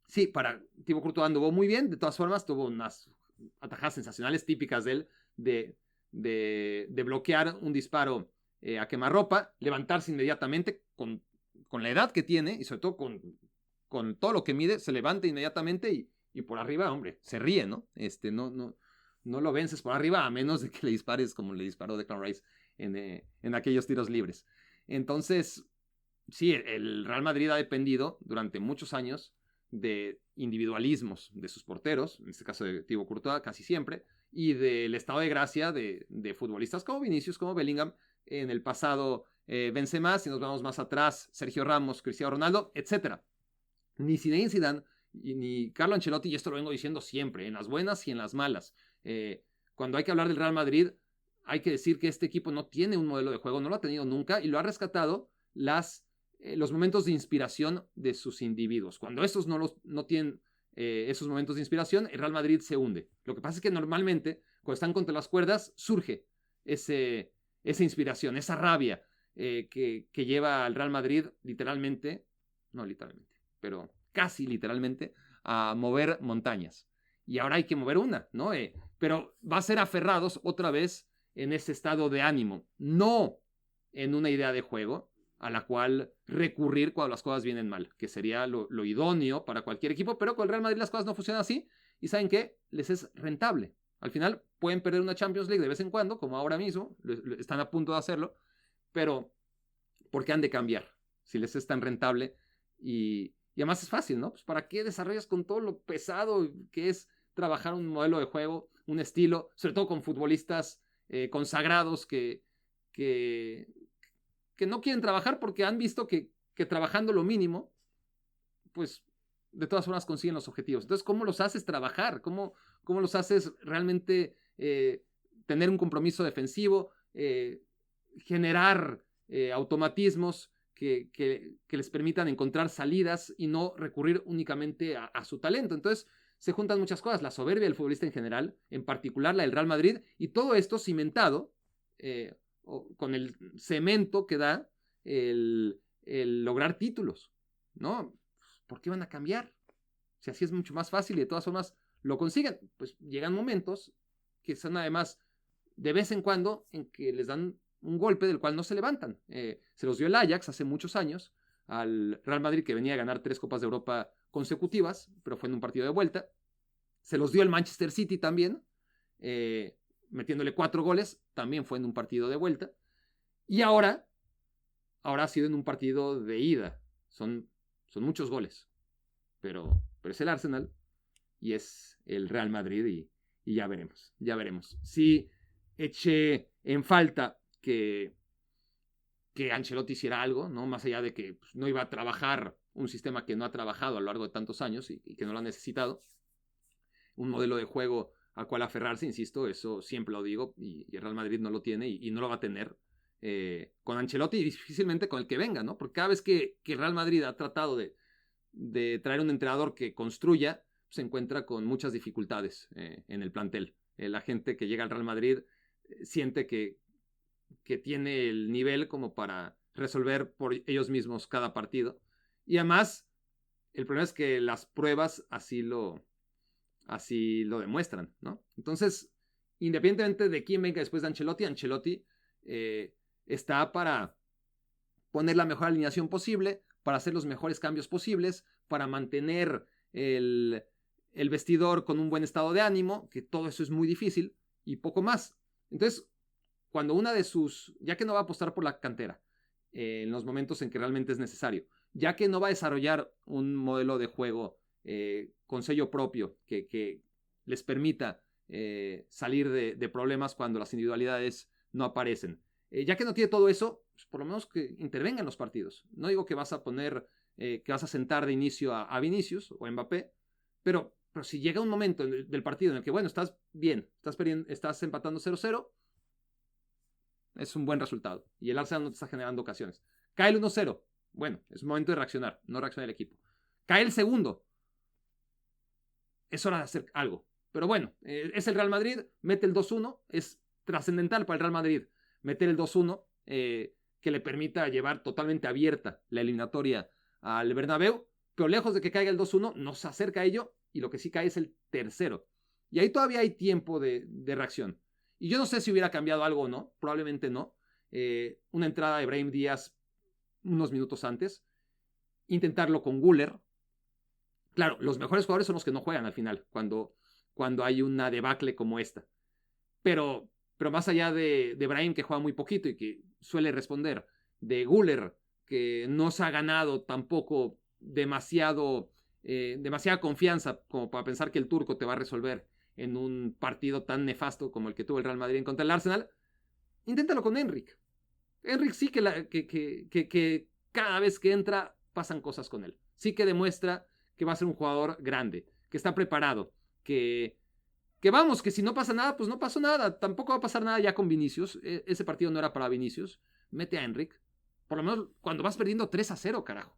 sí, para Thibaut Courtois anduvo muy bien. De todas formas, tuvo unas atajadas sensacionales típicas de él de bloquear un disparo a quemarropa, levantarse inmediatamente con la edad que tiene y sobre todo con todo lo que mide, se levanta inmediatamente y por arriba, hombre, se ríe, ¿no? No lo vences por arriba a menos de que le dispares como le disparó Declan Rice en aquellos tiros libres. Entonces, sí, el Real Madrid ha dependido durante muchos años de individualismos de sus porteros, en este caso de Thibaut Courtois casi siempre, y del estado de gracia de futbolistas como Vinicius, como Bellingham, en el pasado Benzema, si nos vamos más atrás, Sergio Ramos, Cristiano Ronaldo, etc. Ni Zinedine Zidane ni Carlo Ancelotti, y esto lo vengo diciendo siempre, en las buenas y en las malas. Cuando hay que hablar del Real Madrid, hay que decir que este equipo no tiene un modelo de juego, no lo ha tenido nunca, y lo ha rescatado los momentos de inspiración de sus individuos. Cuando estos no tienen esos momentos de inspiración, el Real Madrid se hunde. Lo que pasa es que normalmente, cuando están contra las cuerdas, surge esa inspiración, esa rabia que lleva al Real Madrid literalmente, no literalmente, pero casi literalmente, a mover montañas. Y ahora hay que mover una, ¿no? Pero va a ser aferrados otra vez en ese estado de ánimo, no en una idea de juego a la cual recurrir cuando las cosas vienen mal, que sería lo idóneo para cualquier equipo, pero con el Real Madrid las cosas no funcionan así, y ¿saben qué? Les es rentable. Al final pueden perder una Champions League de vez en cuando, como ahora mismo, están a punto de hacerlo, pero ¿por qué han de cambiar? Si les es tan rentable y además es fácil, ¿no? Pues ¿para qué desarrollas con todo lo pesado que es trabajar un modelo de juego, un estilo, sobre todo con futbolistas consagrados que no quieren trabajar porque han visto que trabajando lo mínimo, pues de todas formas consiguen los objetivos? Entonces, ¿cómo los haces trabajar? ¿Cómo los haces realmente tener un compromiso defensivo, generar automatismos que les permitan encontrar salidas y no recurrir únicamente a su talento? Entonces, se juntan muchas cosas, la soberbia del futbolista en general, en particular la del Real Madrid, y todo esto cimentado con el cemento que da el lograr títulos, ¿no? ¿Por qué van a cambiar? Si así es mucho más fácil y de todas formas lo consiguen. Pues llegan momentos que son además de vez en cuando en que les dan un golpe del cual no se levantan. Se los dio el Ajax hace muchos años al Real Madrid, que venía a ganar 3 Copas de Europa consecutivas, pero fue en un partido de vuelta. Se los dio el Manchester City también, metiéndole 4 goles, también fue en un partido de vuelta. Y ahora ha sido en un partido de ida. Son muchos goles, pero es el Arsenal y es el Real Madrid y ya veremos, ya veremos. Sí eché en falta que Ancelotti hiciera algo, ¿no? Más allá de que pues, no iba a trabajar un sistema que no ha trabajado a lo largo de tantos años y que no lo ha necesitado. Un modelo de juego al cual aferrarse, insisto, eso siempre lo digo, y el Real Madrid no lo tiene y no lo va a tener con Ancelotti y difícilmente con el que venga, ¿no? Porque cada vez que el Real Madrid ha tratado de traer un entrenador que construya, se encuentra con muchas dificultades en el plantel. La gente que llega al Real Madrid siente que tiene el nivel como para resolver por ellos mismos cada partido. Y además, el problema es que las pruebas así lo demuestran, ¿no? Entonces, independientemente de quién venga después de Ancelotti, Ancelotti está para poner la mejor alineación posible, para hacer los mejores cambios posibles, para mantener el vestidor con un buen estado de ánimo, que todo eso es muy difícil, y poco más. Entonces, cuando una de sus, ya que no va a apostar por la cantera en los momentos en que realmente es necesario, ya que no va a desarrollar un modelo de juego con sello propio que les permita salir de problemas cuando las individualidades no aparecen. Ya que no tiene todo eso, pues por lo menos que intervenga en los partidos. No digo que vas a poner, que vas a sentar de inicio a Vinicius o a Mbappé, pero si llega un momento del partido en el que, bueno, estás bien, estás empatando 0-0, es un buen resultado. Y el Arsenal no te está generando ocasiones. Cae el 1-0. Bueno, es momento de reaccionar. No reacciona el equipo. Cae el segundo. Es hora de hacer algo. Pero bueno, es el Real Madrid. Mete el 2-1. Es trascendental para el Real Madrid meter el 2-1 que le permita llevar totalmente abierta la eliminatoria al Bernabéu. Pero lejos de que caiga el 2-1, no se acerca a ello. Y lo que sí cae es el tercero. Y ahí todavía hay tiempo de reacción. Y yo no sé si hubiera cambiado algo o no, probablemente no. Una entrada de Brahim Díaz unos minutos antes. Intentarlo con Güler. Claro, los mejores jugadores son los que no juegan al final, cuando hay una debacle como esta. Pero más allá de Brahim, que juega muy poquito y que suele responder, de Güler, que no se ha ganado tampoco demasiada confianza como para pensar que el turco te va a resolver en un partido tan nefasto como el que tuvo el Real Madrid contra el Arsenal, inténtalo con Enric. Enric sí que cada vez que entra pasan cosas con él. Sí que demuestra que va a ser un jugador grande, que está preparado, que vamos, que si no pasa nada, pues no pasó nada. Tampoco va a pasar nada ya con Vinicius. Ese partido no era para Vinicius. Mete a Enric. Por lo menos cuando vas perdiendo 3-0, carajo.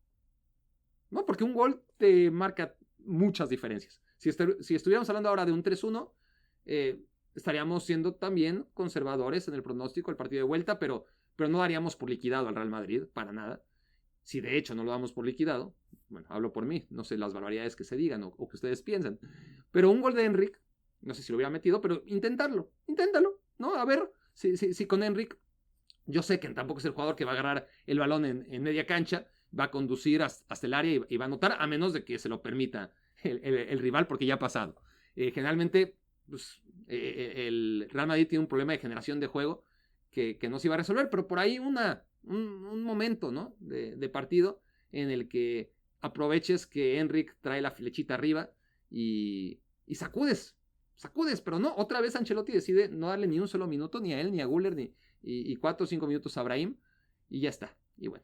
¿No? Porque un gol te marca muchas diferencias. Si estuviéramos hablando ahora de un 3-1, estaríamos siendo también conservadores en el pronóstico del partido de vuelta, pero no daríamos por liquidado al Real Madrid, para nada. Si de hecho no lo damos por liquidado, bueno, hablo por mí, no sé las barbaridades que se digan o que ustedes piensan, pero un gol de Enric, no sé si lo hubiera metido, pero inténtalo, ¿no? A ver si con Enric, yo sé que tampoco es el jugador que va a agarrar el balón en media cancha, va a conducir hasta el área y va a anotar, a menos de que se lo permita el rival, porque ya ha pasado. Generalmente, pues, el Real Madrid tiene un problema de generación de juego que no se iba a resolver, pero por ahí un momento, ¿no? de partido en el que aproveches que Enric trae la flechita arriba y sacudes, pero no, otra vez Ancelotti decide no darle ni un solo minuto, ni a él, ni a Güler, y 4 o 5 minutos a Brahim, y ya está. Y bueno,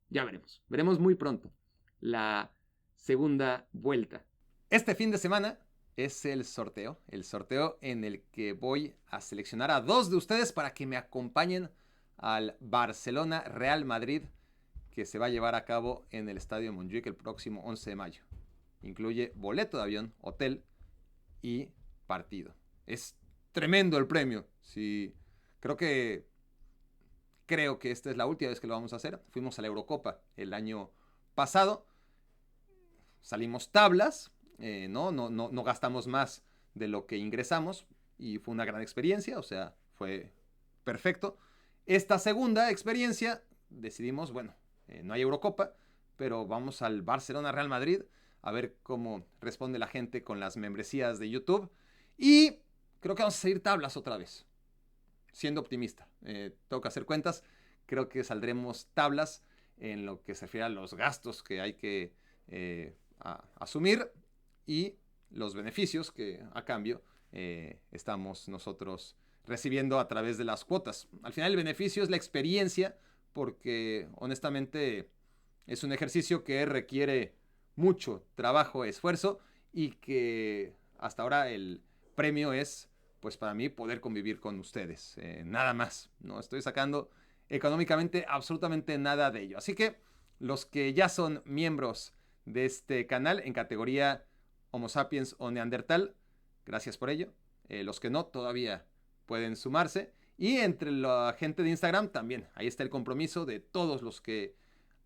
ya veremos muy pronto la segunda vuelta. Este fin de semana es el sorteo en el que voy a seleccionar a 2 de ustedes para que me acompañen al Barcelona Real Madrid, que se va a llevar a cabo en el Estadio Montjuic el próximo 11 de mayo. Incluye boleto de avión, hotel y partido. Es tremendo el premio. Sí, creo que esta es la última vez que lo vamos a hacer. Fuimos a la Eurocopa el año pasado. Salimos tablas, no gastamos más de lo que ingresamos y fue una gran experiencia, o sea, fue perfecto. Esta segunda experiencia decidimos, bueno, no hay Eurocopa, pero vamos al Barcelona Real Madrid a ver cómo responde la gente con las membresías de YouTube y creo que vamos a seguir tablas otra vez, siendo optimista. Tengo que hacer cuentas, creo que saldremos tablas en lo que se refiere a los gastos que hay que a asumir y los beneficios que a cambio estamos nosotros recibiendo a través de las cuotas. Al final el beneficio es la experiencia, porque honestamente es un ejercicio que requiere mucho trabajo, esfuerzo, y que hasta ahora el premio es, pues para mí, poder convivir con ustedes. Nada más. No estoy sacando económicamente absolutamente nada de ello. Así que los que ya son miembros de este canal en categoría Homo sapiens o Neandertal, gracias por ello. Los que no, todavía pueden sumarse. Y entre la gente de Instagram también. Ahí está el compromiso de todos los que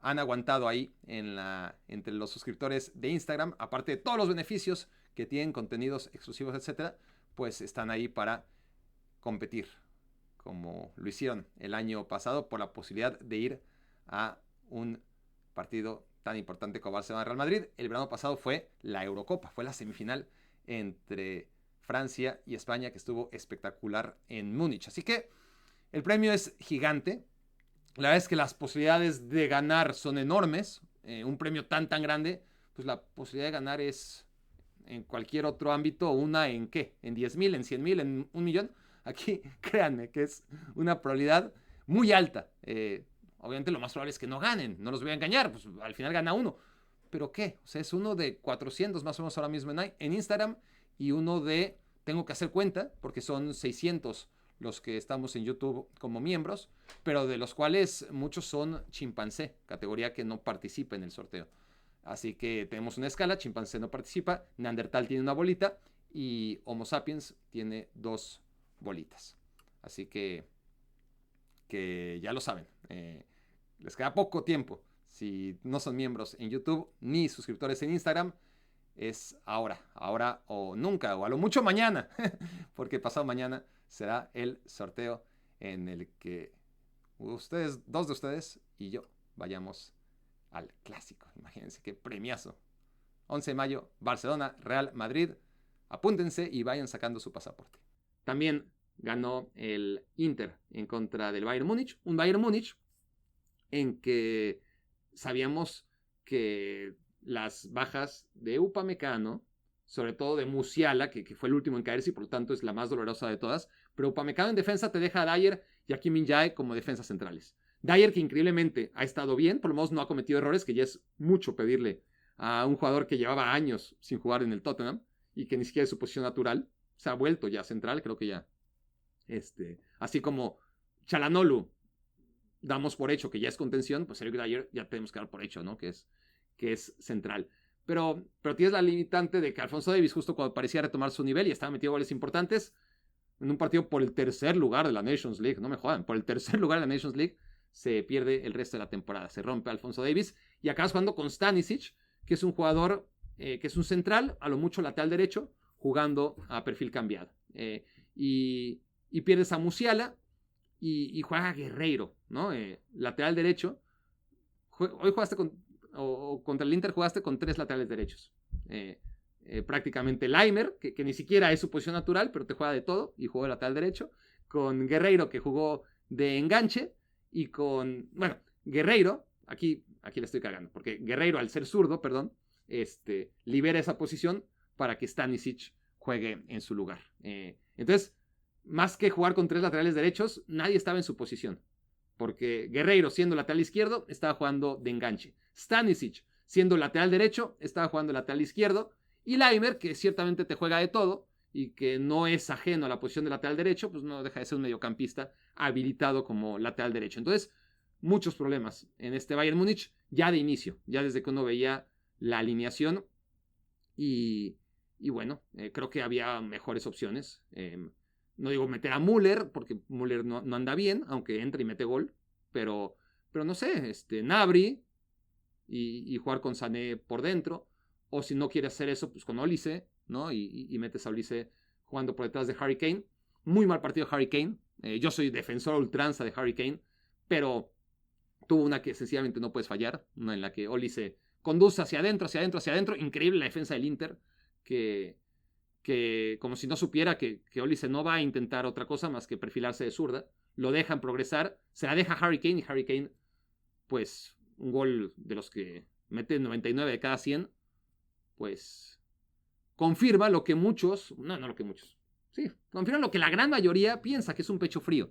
han aguantado ahí entre los suscriptores de Instagram. Aparte de todos los beneficios que tienen, contenidos exclusivos, etcétera, pues están ahí para competir, como lo hicieron el año pasado, por la posibilidad de ir a un partido tan importante como Barcelona-Real Madrid. El verano pasado fue la Eurocopa, fue la semifinal entre Francia y España, que estuvo espectacular en Múnich. Así que el premio es gigante. La verdad es que las posibilidades de ganar son enormes. Un premio tan grande, pues la posibilidad de ganar es en cualquier otro ámbito, una en ¿qué? En 10,000, en 100,000, en 1,000,000. Aquí, créanme que es una probabilidad muy alta. Obviamente lo más probable es que no ganen, no los voy a engañar, pues al final gana uno. ¿Pero qué? O sea, es uno de 400 más o menos ahora mismo en Instagram, y uno de, tengo que hacer cuenta, porque son 600 los que estamos en YouTube como miembros, pero de los cuales muchos son chimpancé, categoría que no participa en el sorteo. Así que tenemos una escala, chimpancé no participa, Neandertal tiene una bolita y Homo sapiens tiene 2 bolitas. Así que ya lo saben. Les queda poco tiempo. Si no son miembros en YouTube ni suscriptores en Instagram, es ahora o nunca, o a lo mucho mañana, porque pasado mañana será el sorteo en el que ustedes, 2 de ustedes y yo, vayamos al clásico. Imagínense qué premiazo. 11 de mayo, Barcelona, Real Madrid. Apúntense y vayan sacando su pasaporte. También ganó el Inter en contra del Bayern Múnich. Un Bayern Múnich en que sabíamos que las bajas de Upamecano, sobre todo de Musiala, que fue el último en caerse y por lo tanto es la más dolorosa de todas, pero Upamecano en defensa te deja a Dyer y a Kim Min-jae como defensas centrales. Dyer, que increíblemente ha estado bien, por lo menos no ha cometido errores, que ya es mucho pedirle a un jugador que llevaba años sin jugar en el Tottenham y que ni siquiera es su posición natural, se ha vuelto ya central, creo que ya. Así como Çalhanoğlu, damos por hecho que ya es contención, pues Eric Dyer ya tenemos que dar por hecho, ¿no? Que es central. Pero tienes la limitante de que Alphonso Davies, justo cuando parecía retomar su nivel y estaba metido goles importantes, en un partido por el tercer lugar de la Nations League, no me jodan, por el tercer lugar de la Nations League, se pierde el resto de la temporada. Se rompe Alphonso Davies y acabas jugando con Stanisic, que es un jugador que es un central, a lo mucho lateral derecho, jugando a perfil cambiado. Y pierdes a Musiala y juega Guerreiro, ¿no? Lateral derecho. Hoy jugaste contra el Inter, jugaste con 3 laterales derechos. Prácticamente Laimer, que ni siquiera es su posición natural, pero te juega de todo y jugó de lateral derecho. Con Guerreiro, que jugó de enganche. Y con, bueno, Guerreiro, aquí le estoy cagando, porque Guerreiro, al ser zurdo, perdón, libera esa posición para que Stanisic juegue en su lugar. Entonces, más que jugar con 3 laterales derechos, nadie estaba en su posición. Porque Guerreiro, siendo lateral izquierdo, estaba jugando de enganche. Stanisic, siendo lateral derecho, estaba jugando lateral izquierdo. Y Laimer, que ciertamente te juega de todo y que no es ajeno a la posición de lateral derecho, pues no deja de ser un mediocampista habilitado como lateral derecho. Entonces, muchos problemas en este Bayern Múnich ya de inicio, ya desde que uno veía la alineación. Y bueno, creo que había mejores opciones. No digo meter a Müller, porque Müller no anda bien, aunque entra y mete gol. Pero no sé, Gnabry y jugar con Sané por dentro. O si no quiere hacer eso, pues con Olise, ¿no? Y metes a Olise jugando por detrás de Harry Kane. Muy mal partido Harry Kane. Yo soy defensor ultranza de Harry Kane, pero tuvo una que sencillamente no puedes fallar. Una en la que Olise conduce hacia adentro, hacia adentro, hacia adentro. Increíble la defensa del Inter, que como si no supiera que Olise no va a intentar otra cosa más que perfilarse de zurda. Lo dejan progresar, se la deja Harry Kane y Harry Kane, pues un gol de los que mete 99 de cada 100, pues confirma lo que muchos, no lo que muchos, Sí, confirman lo que la gran mayoría piensa, que es un pecho frío.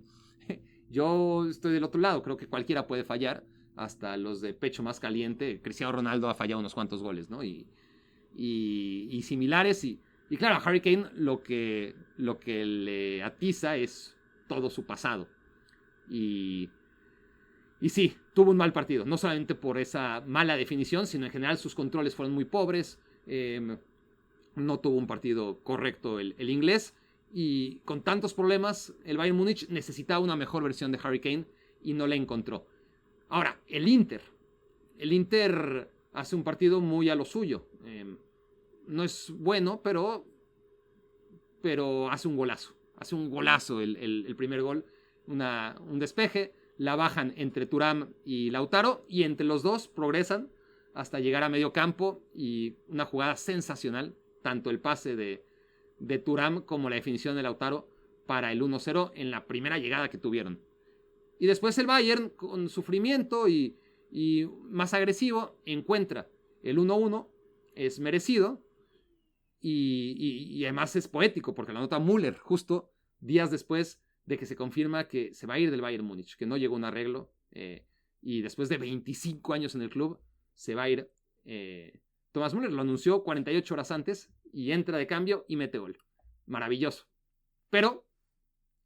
Yo estoy del otro lado, creo que cualquiera puede fallar, hasta los de pecho más caliente. Cristiano Ronaldo ha fallado unos cuantos goles, ¿no? Y similares. Y claro, a Harry Kane lo que le atiza es todo su pasado. Y sí, tuvo un mal partido, no solamente por esa mala definición, sino en general sus controles fueron muy pobres. No tuvo un partido correcto el inglés. Y con tantos problemas, el Bayern Múnich necesitaba una mejor versión de Harry Kane y no la encontró. Ahora, el Inter hace un partido muy a lo suyo. No es bueno, pero hace un golazo. Hace un golazo el primer gol. Un despeje. La bajan entre Thuram y Lautaro. Y entre los dos progresan hasta llegar a medio campo. Y una jugada sensacional. Tanto el pase de Thuram como la definición de Lautaro para el 1-0 en la primera llegada que tuvieron. Y después el Bayern, con sufrimiento y más agresivo, encuentra el 1-1. Es merecido. Y además es poético, porque la nota Müller justo días después de que se confirma que se va a ir del Bayern Múnich, que no llegó a un arreglo, y después de 25 años en el club, se va a ir. Thomas Müller lo anunció 48 horas antes, y entra de cambio y mete gol. Maravilloso. Pero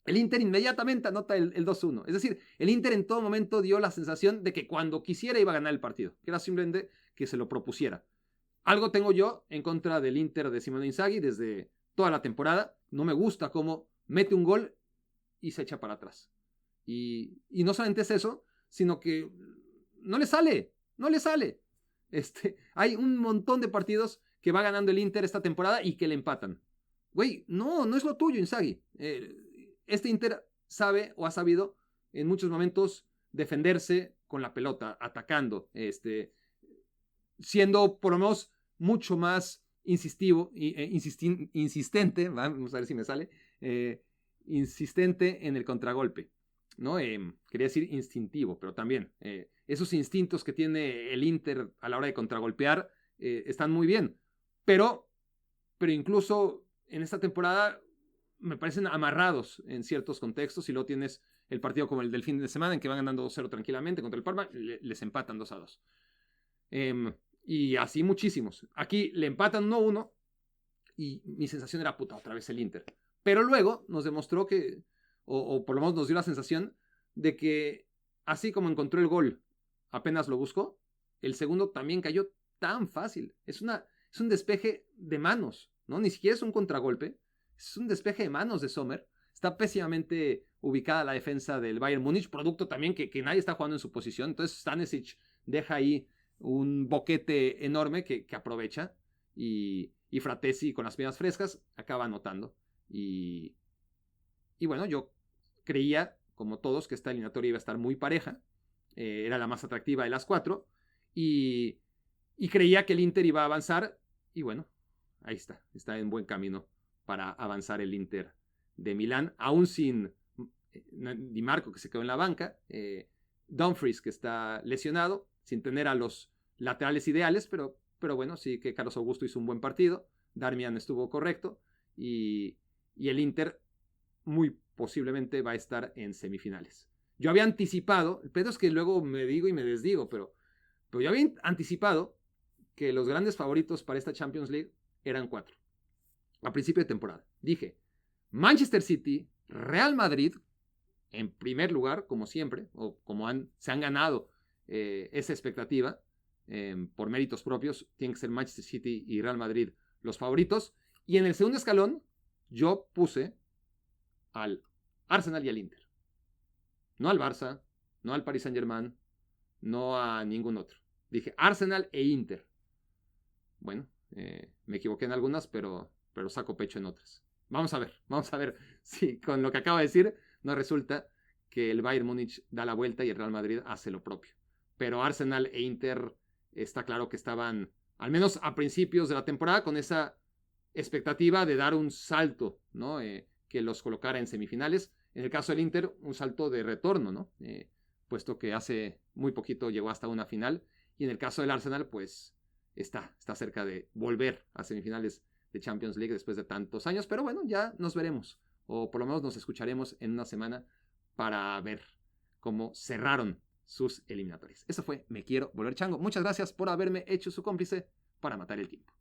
el Inter inmediatamente anota el 2-1. Es decir, el Inter en todo momento dio la sensación de que cuando quisiera iba a ganar el partido, que era simplemente que se lo propusiera. Algo tengo yo en contra del Inter de Simone Inzaghi desde toda la temporada. No me gusta cómo mete un gol y se echa para atrás. Y no solamente es eso, sino que no le sale. Hay un montón de partidos que va ganando el Inter esta temporada y que le empatan. Güey, no es lo tuyo, Inzaghi. Este Inter sabe o ha sabido en muchos momentos defenderse con la pelota, atacando, siendo por lo menos mucho más insistente, vamos a ver si me sale, insistente en el contragolpe, ¿no? Quería decir instintivo, pero también esos instintos que tiene el Inter a la hora de contragolpear están muy bien, pero incluso en esta temporada me parecen amarrados en ciertos contextos, y luego tienes el partido como el del fin de semana en que van ganando 2-0 tranquilamente contra el Parma, les empatan 2-2. Y así muchísimos. Aquí le empatan 1-1 y mi sensación era, puta, otra vez el Inter. Pero luego nos demostró que, o por lo menos nos dio la sensación de que así como encontró el gol, apenas lo buscó, el segundo también cayó tan fácil. Es un despeje de manos, ¿no? Ni siquiera es un contragolpe, es un despeje de manos de Sommer. Está pésimamente ubicada la defensa del Bayern Múnich, producto también que nadie está jugando en su posición. Entonces Stanisic deja ahí un boquete enorme que aprovecha, y Fratesi con las piernas frescas acaba anotando. Y bueno, yo creía, como todos, que esta eliminatoria iba a estar muy pareja. Era la más atractiva de las 4, y creía que el Inter iba a avanzar, y bueno, ahí está en buen camino para avanzar el Inter de Milán, aún sin Di Marco, que se quedó en la banca, Dumfries, que está lesionado, sin tener a los laterales ideales, pero bueno, sí que Carlos Augusto hizo un buen partido, Darmian estuvo correcto, y el Inter muy posiblemente va a estar en semifinales. Yo había anticipado, el pedo es que luego me digo y me desdigo, pero yo había anticipado que los grandes favoritos para esta Champions League eran 4. A principio de temporada. Dije, Manchester City, Real Madrid, en primer lugar, como siempre, o como se han ganado esa expectativa, por méritos propios, tienen que ser Manchester City y Real Madrid los favoritos. Y en el segundo escalón, yo puse al Arsenal y al Inter. No al Barça, no al Paris Saint-Germain, no a ningún otro. Dije Arsenal e Inter. Bueno, me equivoqué en algunas, pero saco pecho en otras. Vamos a ver si con lo que acabo de decir no resulta que el Bayern Múnich da la vuelta y el Real Madrid hace lo propio. Pero Arsenal e Inter está claro que estaban, al menos a principios de la temporada, con esa expectativa de dar un salto, ¿no? Que los colocara en semifinales. En el caso del Inter, un salto de retorno, ¿no? Puesto que hace muy poquito llegó hasta una final. Y en el caso del Arsenal, pues está cerca de volver a semifinales de Champions League después de tantos años, pero bueno, ya nos veremos, o por lo menos nos escucharemos en una semana para ver cómo cerraron sus eliminatorias. Eso fue Me Quiero Volver Chango. Muchas gracias por haberme hecho su cómplice para matar el tiempo.